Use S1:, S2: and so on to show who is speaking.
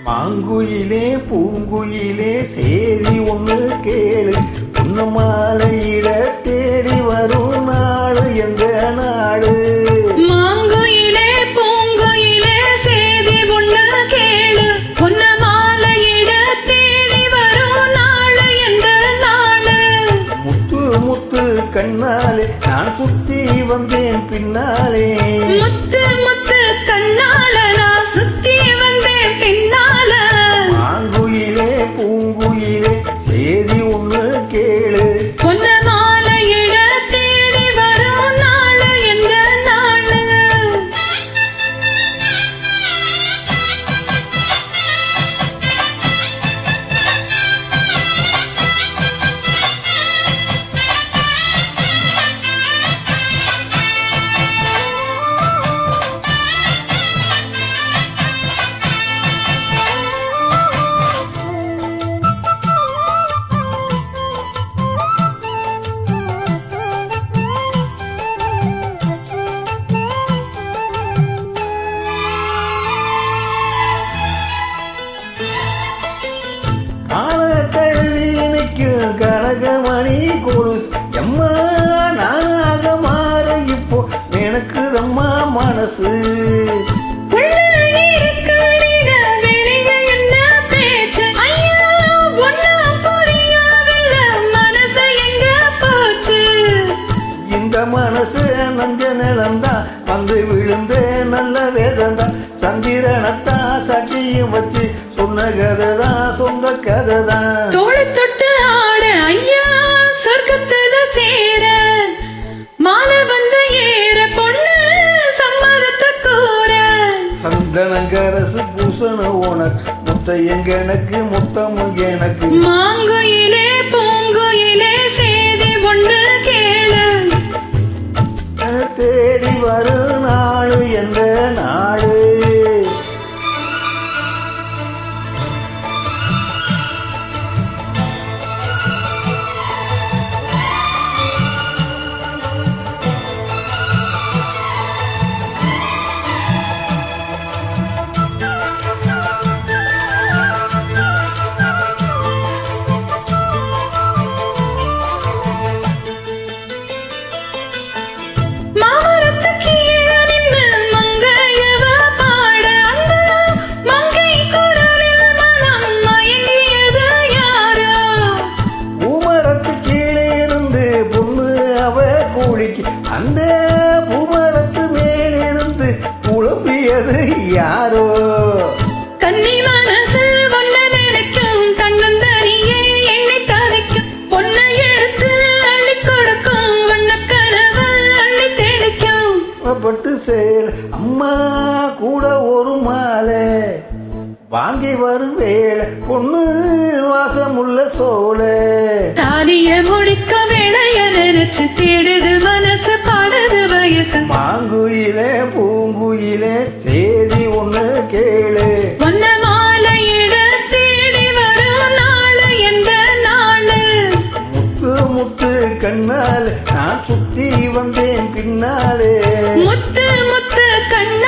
S1: மாங்குயிலே பூங்குயிலே சேதி ஒண்ணு கேளு, உன்ன மாலையிட தேடி வரும் நாடு எந்த நாடு?
S2: மாங்குயிலே பூங்குயிலே சேதி ஒண்ணு கேளு, உன்ன மாலையிட தேடி வரும் நாடு எந்த நாடு?
S1: முத்து முத்து கண்ணாலே நான் சுத்தி வந்தேன் பின்னாலே,
S2: முத்து முத்து கண்ணால நான் சுத்தி வந்தேன் பின்னால.
S1: மாங்குயிலே பூங்குயிலே சேதி ஒண்ணு கேளு,
S2: உன்ன மாலையிட தேடி வரும் நாடு எந்த நாடு?
S1: கனகமணி கொடு எம்மா நானாக மாற இப்போ எனக்கு அம்மா மனசு. இந்த மனசு நஞ்ச நிலந்தான் வந்து விழுந்த நல்ல வேதந்தான், சந்திரனத்தான் சாட்சியும் வச்சு சொன்ன கதைதான் சொந்த கதைதான்.
S2: தோளை தொட்டு ஆட ஐயா சொர்க்கத்துல சேர, மாலை வந்து ஏற பொண்ணு சம்மதத்தை கூற.
S1: சந்தனங்கரசு பூசண உனக்கு முத்த எங்க எனக்கு முத்தமும் எனக்கு.
S2: மாங்குயிலே பூங்குயிலே சேதி ஒண்ணு கேளு,
S1: தேடி வரும் நாடு என்ற நாடு? அந்த பூமரத்து மேலிருந்து குழம்பியது யாரோ?
S2: கன்னி மனசு ஒன்ன நினைக்கும், கண்ணந்தனியே எண்ணி தவிக்கும், பொண்ணை எடுத்து அள்ளி கொடுக்கும், வண்ண கனவு அள்ளி தெளிக்கும்.
S1: பட்டு சேல் அம்மா கூட ஒரு மாலை வாங்கி வரும் வேலை, பொண்ணு வாசமுள்ள சோலை.
S2: தாலிய முடிக்க வேளைய நினைச்சு தேடுது மனசு, பாடுது வயசு.
S1: மாங்குயிலே பூங்குயிலே சேதி ஒண்ணு கேளு,
S2: ஒன்ன மாலையிட தேடி வரும் நாள் எந்த நாள்?
S1: முத்து முத்து கண்ணால் நான் சுத்தி வந்தேன் பின்னாலே,
S2: முத்து முத்து கண்ணால